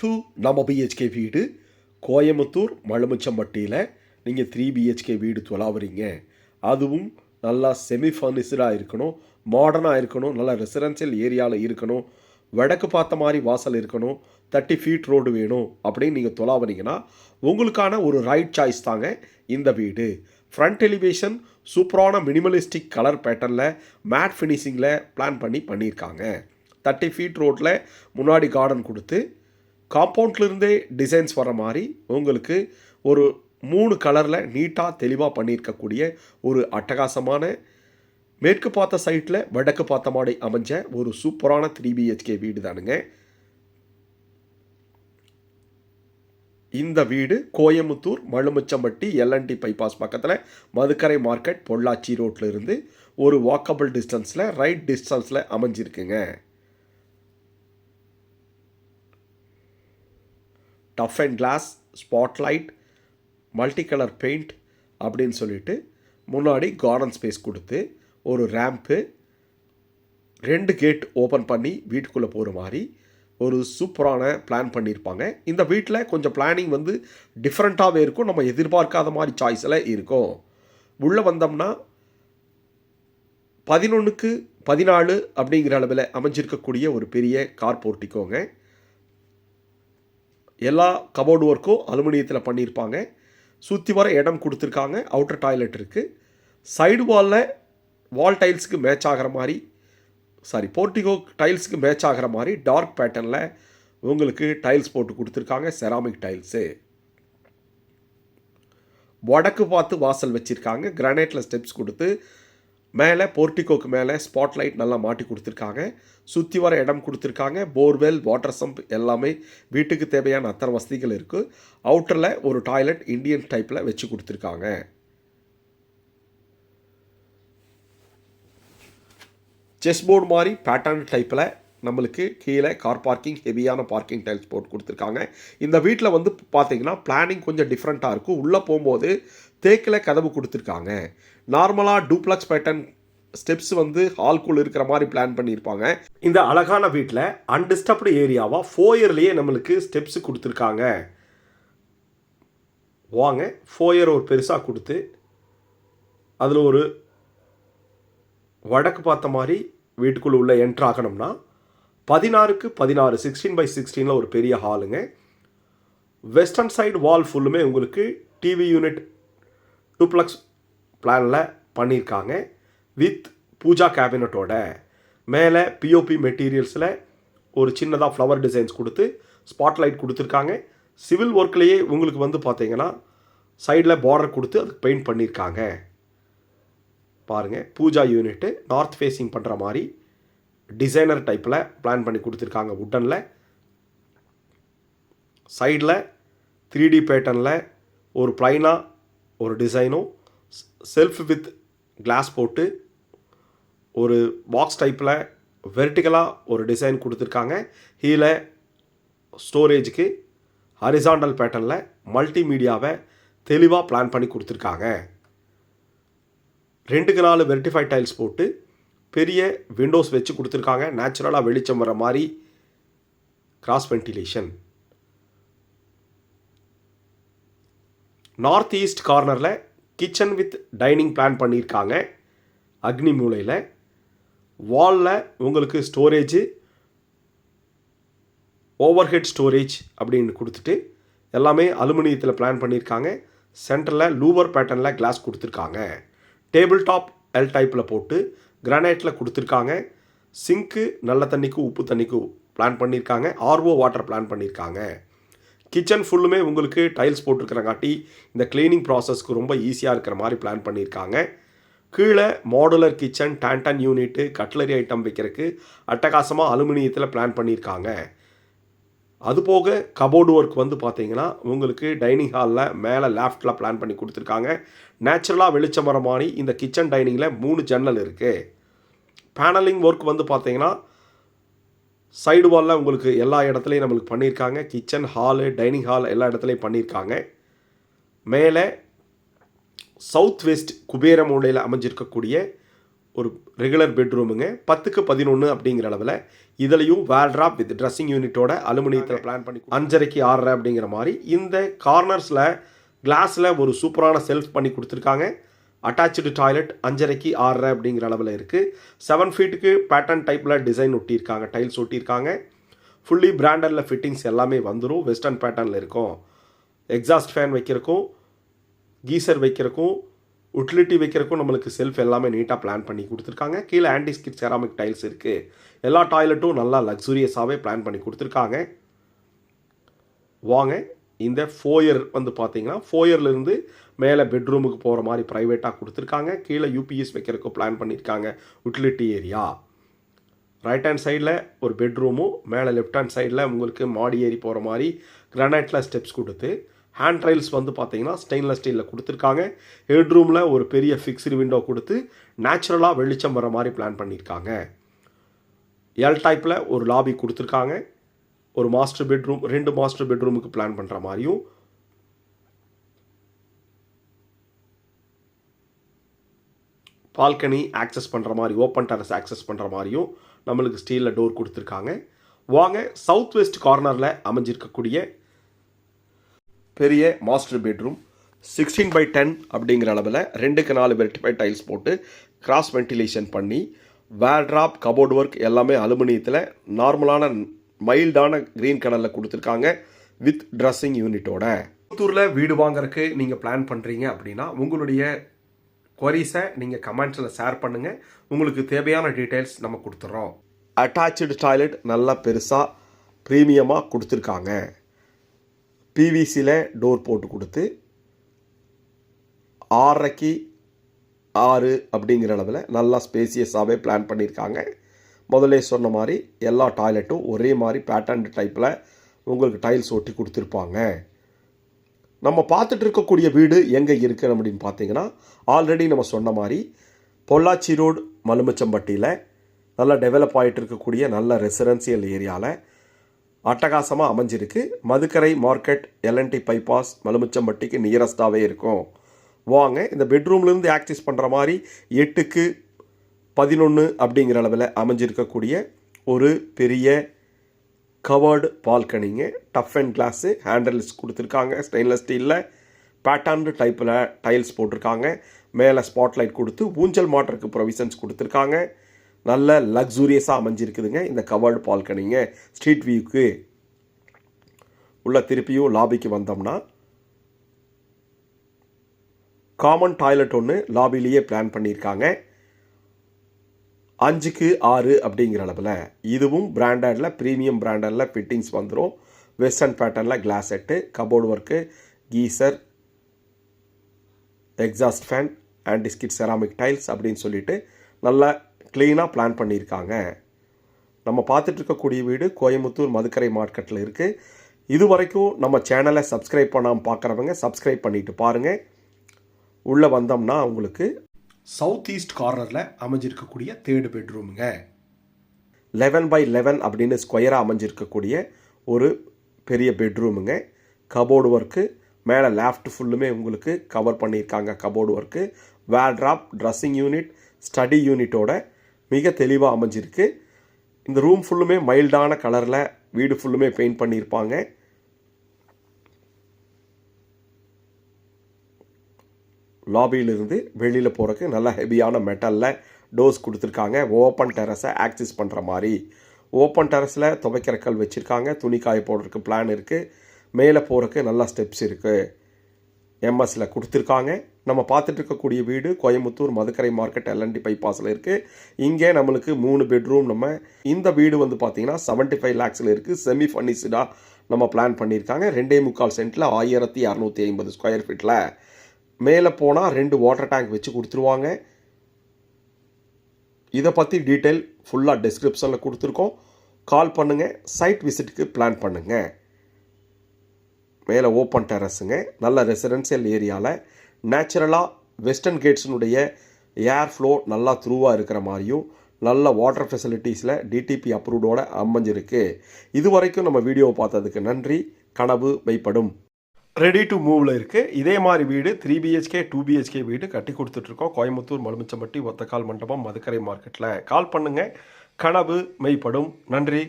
To நம்ம BHK வீடு கோயம்புத்தூர் மழுமிச்சம்பட்டியில் நீங்கள் 3 பிஹெச்கே வீடு தொலாவுறீங்க. அதுவும் நல்லா செமி ஃபர்னிஷ்டாக இருக்கணும், மாடர்னாக இருக்கணும், நல்லா ரெசிடென்ஷியல் ஏரியாவில் இருக்கணும், வடக்கு பார்த்த மாதிரி வாசல் இருக்கணும், 30 ஃபீட் ரோடு வேணும் அப்படின்னு நீங்கள் தொலாவுறீங்கன்னா உங்களுக்கான ஒரு ரைட் சாய்ஸ் தாங்க இந்த வீடு. ஃப்ரண்ட் எலிவேஷன் சூப்பரான மினிமலிஸ்டிக் கலர் பேட்டர்னில் மேட் ஃபினிஷிங்கில் பிளான் பண்ணியிருக்காங்க. 30 ஃபீட் ரோட்டில் முன்னாடி கார்டன் கொடுத்து காம்பவுண்ட்லேருந்தே டிசைன்ஸ் வர மாதிரி உங்களுக்கு ஒரு 3 கலரில் நீட்டாக தெளிவாக பண்ணியிருக்கக்கூடிய ஒரு அட்டகாசமான மேற்கு பார்த்த சைட்டில் வடக்கு பார்த்த மாதிரி அமைஞ்ச ஒரு சூப்பரான 3 பிஹெச்கே வீடு தானுங்க. இந்த வீடு கோயம்புத்தூர் மழுமிச்சம்பட்டி எல்என்டி பைபாஸ் பக்கத்தில் மதுக்கரை மார்க்கெட் பொள்ளாச்சி ரோட்டில் இருந்து ஒரு வாக்கபிள் டிஸ்டன்ஸில் ரைட் டிஸ்டன்ஸில் அமைஞ்சிருக்குங்க. Tough and glass, spotlight, multi colour paint அப்படின்னு சொல்லிட்டு முன்னாடி கார்டன் ஸ்பேஸ் கொடுத்து ஒரு ரேம்ப்பு, 2 கேட் ஓப்பன் பண்ணி வீட்டுக்குள்ளே போகிற மாதிரி ஒரு சூப்பரான பிளான் பண்ணியிருப்பாங்க. இந்த வீட்டில் கொஞ்சம் பிளானிங் டிஃப்ரெண்ட்டாகவே இருக்கும், நம்ம எதிர்பார்க்காத மாதிரி சாய்ஸில் இருக்கும். உள்ளே வந்தோம்னா 11க்கு 14 அப்படிங்கிற அளவில் அமைஞ்சிருக்கக்கூடிய ஒரு பெரிய கார் போர்ட்டிக்கோங்க. எல்லா கபோர்டு ஒர்க்கும் அலுமினியத்தில் பண்ணியிருப்பாங்க. சுற்றி வர இடம் கொடுத்துருக்காங்க. அவுட்டர் டாய்லெட் இருக்குது. சைடு வால் டைல்ஸுக்கு மேட்ச் ஆகிற மாதிரி, போர்ட்டிகோ டைல்ஸுக்கு மேட்ச் ஆகிற மாதிரி டார்க் பேட்டர்னில் உங்களுக்கு டைல்ஸ் போட்டு கொடுத்துருக்காங்க, செராமிக் டைல்ஸு. வடக்கு பார்த்து வாசல் வச்சுருக்காங்க. கிரானைட்டில் ஸ்டெப்ஸ் கொடுத்து மேலே போர்ட்டிகோக்கு மேலே ஸ்பாட்லைட் நல்லா மாட்டி கொடுத்துருக்காங்க. சுற்றி வர இடம் கொடுத்துருக்காங்க. போர்வெல், வாட்டர் சம்ப் எல்லாமே வீட்டுக்கு தேவையான அத்தனை வசதிகள் இருக்குது. அவுட்டரில் ஒரு டாய்லெட் இந்தியன் டைப்பில் வச்சு கொடுத்துருக்காங்க. செஸ் போர்டு மாதிரி பேட்டர்ன் டைப்பில் நம்மளுக்கு கீழே கார் பார்க்கிங், ஹெவியான பார்க்கிங் டைல்ஸ் போட்டு கொடுத்துருக்காங்க. இந்த வீட்டில் பார்த்தீங்கன்னா பிளானிங் கொஞ்சம் டிஃப்ரெண்ட்டாக இருக்கும். உள்ளே போகும்போது தேக்கில் கதவு கொடுத்துருக்காங்க. நார்மலாக டூப்ளக்ஸ் பேட்டர்ன் ஸ்டெப்ஸ் ஹால்குள்ளே இருக்கிற மாதிரி பிளான் பண்ணியிருப்பாங்க. இந்த அழகான வீட்டில் அன்டிஸ்டர்ப்டு ஏரியாவாக ஃபோயர்லேயே நம்மளுக்கு ஸ்டெப்ஸு கொடுத்துருக்காங்க. வாங்க, ஃபோயர் ஒரு பெருசாக கொடுத்து அதில் ஒரு வடக்கு பார்த்த மாதிரி வீட்டுக்குள்ளே உள்ள என்ட்ரு ஆகணும்னா 16க்கு 16 16x16 ஒரு பெரிய ஹாலுங்க. வெஸ்டர்ன் சைடு வால் ஃபுல்லுமே உங்களுக்கு டிவி யூனிட் டூப்ளக்ஸ் பிளானில் பண்ணியிருக்காங்க. வித் பூஜா கேபினட்டோட மேலே பிஓபி மெட்டீரியல்ஸில் ஒரு சின்னதாக ஃப்ளவர் டிசைன்ஸ் கொடுத்து ஸ்பாட்லைட் கொடுத்துருக்காங்க. சிவில் ஒர்க்லேயே உங்களுக்கு பார்த்தீங்கன்னா சைடில் பார்டர் கொடுத்து அதுக்கு பெயிண்ட் பண்ணியிருக்காங்க. பாருங்கள், பூஜா யூனிட்டு நார்த் ஃபேஸிங் பண்ணுற மாதிரி டிசைனர் டைப்பில் பிளான் பண்ணி கொடுத்துருக்காங்க. வுட்டனில் சைடில் 3D பேட்டர்னில் ஒரு ப்ளைனாக ஒரு டிசைனும், செல்ஃப் வித் கிளாஸ் போட்டு ஒரு பாக்ஸ் டைப்பில் வெர்டிக்கலாக ஒரு டிசைன் கொடுத்துருக்காங்க. கீழே ஸ்டோரேஜுக்கு ஹரிசாண்டல் பேட்டர்னில் மல்டிமீடியாவை தெளிவாக பிளான் பண்ணி கொடுத்துருக்காங்க. 2க்கு 4 வெர்டிஃபைட் டைல்ஸ் போட்டு பெரிய விண்டோஸ் வச்சு கொடுத்துருக்காங்க. நேச்சுரலாக வெளிச்சம் வர மாதிரி கிராஸ் வென்டிலேஷன். நார்த் ஈஸ்ட் கார்னரில் கிச்சன் வித் டைனிங் பிளான் பண்ணியிருக்காங்க. அக்னி மூலையில் வாலில் உங்களுக்கு ஸ்டோரேஜு, ஓவர்ஹெட் ஸ்டோரேஜ் அப்படின்னு கொடுத்துட்டு எல்லாமே அலுமினியத்தில் பிளான் பண்ணியிருக்காங்க. சென்டரில் லூவர் பேட்டர்னில் கிளாஸ் கொடுத்துருக்காங்க. டேபிள் டாப் எல் டைப்பில் போட்டு கிரானைட்டில் கொடுத்துருக்காங்க. சிங்க்கு நல்ல தண்ணிக்கு உப்பு தண்ணிக்கு பிளான் பண்ணியிருக்காங்க. ஆர்ஓ வாட்டர் பிளான் பண்ணியிருக்காங்க. கிச்சன் ஃபுல்லுமே உங்களுக்கு டைல்ஸ் போட்டிருக்கிறங்காட்டி இந்த க்ளீனிங் ப்ராசஸ்க்கு ரொம்ப ஈஸியாக இருக்கிற மாதிரி பிளான் பண்ணியிருக்காங்க. கீழே modular kitchen, Tandon unit, cutlery item வைக்கிறதுக்கு அட்டகாசமாக அலுமினியத்தில் பிளான் பண்ணியிருக்காங்க. அதுபோக கபோர்டு ஒர்க் பார்த்தீங்கன்னா உங்களுக்கு டைனிங் ஹாலில் மேலே லேஃப்டில் பிளான் பண்ணி கொடுத்துருக்காங்க. நேச்சுரலாக வெளிச்சம் வர மாதிரி இந்த கிச்சன் டைனிங்கில் 3 ஜன்னல் இருக்குது. பேனலிங் ஒர்க் பார்த்தீங்கன்னா சைடு வாலில் உங்களுக்கு எல்லா இடத்துலையும் நம்மளுக்கு பண்ணியிருக்காங்க. கிச்சன், ஹாலு, டைனிங் ஹால் எல்லா இடத்துலையும் பண்ணியிருக்காங்க. மேலே சவுத் வெஸ்ட் குபேர மூலையில் அமைஞ்சிருக்கக்கூடிய ஒரு ரெகுலர் பெட்ரூமுங்க. 10க்கு 11 அப்படிங்கிற அளவில் இதுலேயும் வேர்ட்ராப் வித் ட்ரெஸ்ஸிங் யூனிட்டோட அலுமினியத்தில் பிளான் பண்ணி 5.5க்கு 6.5 அப்படிங்கிற மாதிரி இந்த கார்னர்ஸில் கிளாஸில் ஒரு சூப்பரான செல்ஃப் பண்ணி கொடுத்துருக்காங்க. அட்டாச்சு டாய்லெட் 5.5க்கு 6.5 அப்படிங்கிற அளவில் இருக்குது. 7 ஃபீட்டுக்கு பேட்டர்ன் டைப்பில் டிசைன் ஒட்டியிருக்காங்க, டைல்ஸ் ஒட்டியிருக்காங்க. ஃபுல்லி பிராண்டடில் ஃபிட்டிங்ஸ் எல்லாமே வந்துடும். வெஸ்டர்ன் பேட்டர்னில் இருக்கும். எக்ஸாஸ்ட் ஃபேன் வைக்கிறக்கும், கீசர் வைக்கிறக்கும், உட்டிலிட்டி வைக்கிறக்கும் நம்மளுக்கு செல்ஃப் எல்லாமே நீட்டாக பிளான் பண்ணி கொடுத்துருக்காங்க. கீழே ஆன்டி ஸ்கிட் செராமிக் டைல்ஸ் இருக்குது. எல்லா டாய்லெட்டும் நல்லா லக்ஸூரியஸாகவே பிளான் பண்ணி கொடுத்துருக்காங்க. வாங்க இந்த ஃபோயர் வந்து பார்த்தீங்கன்னா ஃபோயர்லேருந்து மேலே பெட்ரூமுக்கு போகிற மாதிரி ப்ரைவேட்டாக கொடுத்துருக்காங்க. கீழே யூபிஎஸ் வைக்கிறதுக்கு பிளான் பண்ணியிருக்காங்க. உட்டிலிட்டி ஏரியா ரைட் ஹேண்ட் சைடில் ஒரு பெட்ரூமும் மேலே லெஃப்ட் ஹேண்ட் சைடில் உங்களுக்கு மாடி ஏறி போகிற மாதிரி கிரானைட்டில் ஸ்டெப்ஸ் கொடுத்து ஹேண்ட் ரைல்ஸ் வந்து பார்த்தீங்கன்னா ஸ்டெயின்லெஸ் ஸ்டீலில் கொடுத்துருக்காங்க. ஹெட்ரூமில் ஒரு பெரிய ஃபிக்ஸ்டு விண்டோ கொடுத்து நேச்சுரலாக வெளிச்சம் வர மாதிரி பிளான் பண்ணியிருக்காங்க. எல் டைப்பில் ஒரு லாபி கொடுத்துருக்காங்க. ஒரு மாஸ்டர் பெட்ரூம், 2 மாஸ்டர் பெட்ரூமுக்கு பிளான் பண்ணுற மாதிரியும் பால்கனி ஆக்சஸ் பண்ணுற மாதிரி, ஓப்பன் டெரஸ் ஆக்சஸ் பண்ணுற மாதிரியும் நம்மளுக்கு ஸ்டீலில் டோர் கொடுத்துருக்காங்க. வாங்க சவுத் வெஸ்ட் கார்னரில் அமைஞ்சிருக்கக்கூடிய பெரிய மாஸ்டர் பெட்ரூம் 16/10 அப்படிங்கிற அளவில் 2க்கு 4 வெர்டிஃபை டைல்ஸ் போட்டு கிராஸ் வென்டிலேஷன் பண்ணி வேர்ட்ராப் கபோர்டு ஒர்க் எல்லாமே அலுமினியத்தில் நார்மலான மைல்டான க்ரீன் கலரில் கொடுத்துருக்காங்க வித் ட்ரெஸ்ஸிங் யூனிட்டோட. புத்தூரில் வீடு வாங்குறதுக்கு நீங்கள் பிளான் பண்ணுறீங்க அப்படின்னா உங்களுடைய குவரிஸை நீங்கள் கமெண்ட்ஸில் ஷேர் பண்ணுங்கள். உங்களுக்கு தேவையான டீட்டெயில்ஸ் நம்ம கொடுத்துட்றோம். அட்டாச்சு டாய்லெட் நல்லா பெருசாக ப்ரீமியமாக கொடுத்துருக்காங்க. பிவிசியில் டோர் போட்டு கொடுத்து 6.5க்கு 6 அப்படிங்கிற அளவில் நல்லா ஸ்பேசியஸாகவே பிளான் பண்ணியிருக்காங்க. முதல்ல சொன்ன மாதிரி எல்லா டாய்லெட்டும் ஒரே மாதிரி பேட்டர்ன் டைப்பில் உங்களுக்கு டைல்ஸ் ஒட்டி கொடுத்துருப்பாங்க. நம்ம பார்த்துட்டு இருக்கக்கூடிய வீடு எங்கே இருக்குது அப்படின்னு பார்த்தீங்கன்னா ஆல்ரெடி நம்ம சொன்ன மாதிரி பொள்ளாச்சி ரோடு மலுமிச்சம்பட்டியில் நல்லா டெவலப் ஆகிட்டு இருக்கக்கூடிய நல்ல ரெசிடென்சியல் ஏரியாவில் அட்டகாசமாக அமைஞ்சிருக்கு. மதுக்கரை மார்க்கெட், எல்என்டி பைபாஸ் மலுமிச்சம்பட்டிக்கு நியரஸ்டாகவே இருக்கும். வாங்க இந்த பெட்ரூம்லேருந்து ஆக்சஸ் பண்ணுற மாதிரி 8க்கு 11 அப்படிங்கிற அளவில் அமைஞ்சிருக்கக்கூடிய ஒரு பெரிய கவர்டு பால்கனிங்க. டஃப் அண்ட் கிளாஸு ஹேண்டல்ஸ் கொடுத்துருக்காங்க. ஸ்டெயின்லெஸ் ஸ்டீலில் பேட்டர்ன் டைப்பில் டைல்ஸ் போட்டிருக்காங்க. மேலே ஸ்பாட்லைட் கொடுத்து ஊஞ்சல் மாட்டருக்கு ப்ரொவிஷன்ஸ் கொடுத்துருக்காங்க. நல்ல லக்ஸூரியஸாக அமைஞ்சிருக்குதுங்க இந்த கவர்டு பால்கனிங்க. ஸ்ட்ரீட் வியூக்கு உள்ள திருப்பியும் லாபிக்கு வந்தோம்னா காமன் டாய்லெட் ஒன்று லாபிலேயே பிளான் பண்ணியிருக்காங்க. 5க்கு 6 அப்படிங்கிற அளவில் இதுவும் பிராண்டடில் ப்ரீமியம் பிராண்டடில் ஃபிட்டிங்ஸ் வந்துடும். வெஸ்டர்ன் பேட்டர்னில் glass set, cupboard work, geyser, exhaust fan, anti skid ceramic tiles அப்படின்னு சொல்லிட்டு நல்லா க்ளீனாக பிளான் பண்ணியிருக்காங்க. நம்ம பார்த்துட்டு இருக்கக்கூடிய வீடு கோயம்புத்தூர் மதுக்கரை மார்க்கெட்டில் இருக்குது. இது வரைக்கும் நம்ம சேனலை சப்ஸ்கிரைப் பண்ணாமல் பார்க்குறவங்க சப்ஸ்கிரைப் பண்ணிவிட்டு பாருங்கள். உள்ளே வந்தோம்னா உங்களுக்கு சவுத் ஈஸ்ட் கார்னரில் அமைஞ்சிருக்கக்கூடிய 3rd பெட்ரூமுங்க. 11/11 அப்படின்னு ஸ்கொயராக அமைஞ்சிருக்கக்கூடிய ஒரு பெரிய பெட்ரூமுங்க. கபோர்டு ஒர்க்கு மேலே லேஃப்ட் ஃபுல்லுமே உங்களுக்கு கவர் பண்ணியிருக்காங்க. Cupboard work, wardrobe, dressing unit, study யூனிட்டோட மிக தெளிவாக அமைஞ்சிருக்கு. இந்த ரூம் ஃபுல்லுமே மைல்டான கலரில் வீடு ஃபுல்லுமே பெயிண்ட் பண்ணியிருப்பாங்க. லாபியிலிருந்து வெளியில் போகிறதுக்கு நல்லா ஹெவியான மெட்டலில் டோர்ஸ் கொடுத்துருக்காங்க. ஓப்பன் டெரஸை ஆக்சஸ் பண்ணுற மாதிரி ஓப்பன் டெரஸில் துவைக்கிற கல் வச்சுருக்காங்க. துணி காய போடுறதுக்கு பிளான் இருக்குது. மேலே போகிறதுக்கு நல்லா ஸ்டெப்ஸ் இருக்குது. எம்எஸில் கொடுத்துருக்காங்க. நம்ம பார்த்துட்டு இருக்கக்கூடிய வீடு கோயம்புத்தூர் மதுக்கரை மார்க்கெட் எல்என்டி பைபாஸில் இருக்குது. இங்கே நம்மளுக்கு 3 பெட்ரூம். நம்ம இந்த வீடு வந்து பார்த்திங்கன்னா 75 lakhsல இருக்குது. செமி ஃபர்னிஷ்டாக நம்ம பிளான் பண்ணியிருக்காங்க. 2.25 சென்ட்டில் 1250 ஸ்கொயர் ஃபீட்டில். மேலே போனால் 2 வாட்டர் டேங்க் வச்சு கொடுத்துருவாங்க. இதை பற்றி டீட்டெயில் ஃபுல்லாக டிஸ்கிரிப்ஷனில் கொடுத்துருக்கோம். கால் பண்ணுங்கள், சைட் விசிட்டுக்கு பிளான் பண்ணுங்கள். மேலே ஓப்பன் டெரஸுங்க. நல்ல ரெசிடென்சியல் ஏரியாவில் நேச்சுரலாக வெஸ்டர்ன் கேட்ஸினுடைய ஏர் ஃப்ளோ நல்லா த்ரூவாக இருக்கிற மாதிரியும் நல்ல வாட்டர் ஃபெசிலிட்டிஸில் டிடிபி அப்ரூவ்டோட அமைஞ்சிருக்கு. இது வரைக்கும் நம்ம வீடியோவை பார்த்ததுக்கு நன்றி. கனவு மெய்ப்படும். ரெடி டு மூவில் இருக்குது. இதே மாதிரி வீடு 3 பிஹெச்கே 2 பிஹெச்கே வீடு கட்டி கொடுத்துட்ருக்கோம். கோயம்புத்தூர் மலுமிச்சம்பட்டி ஒத்தக்கால் மண்டபம் மதுக்கரை மார்க்கெட்டில். கால் பண்ணுங்கள். கனவு மெய்ப்படும். நன்றி.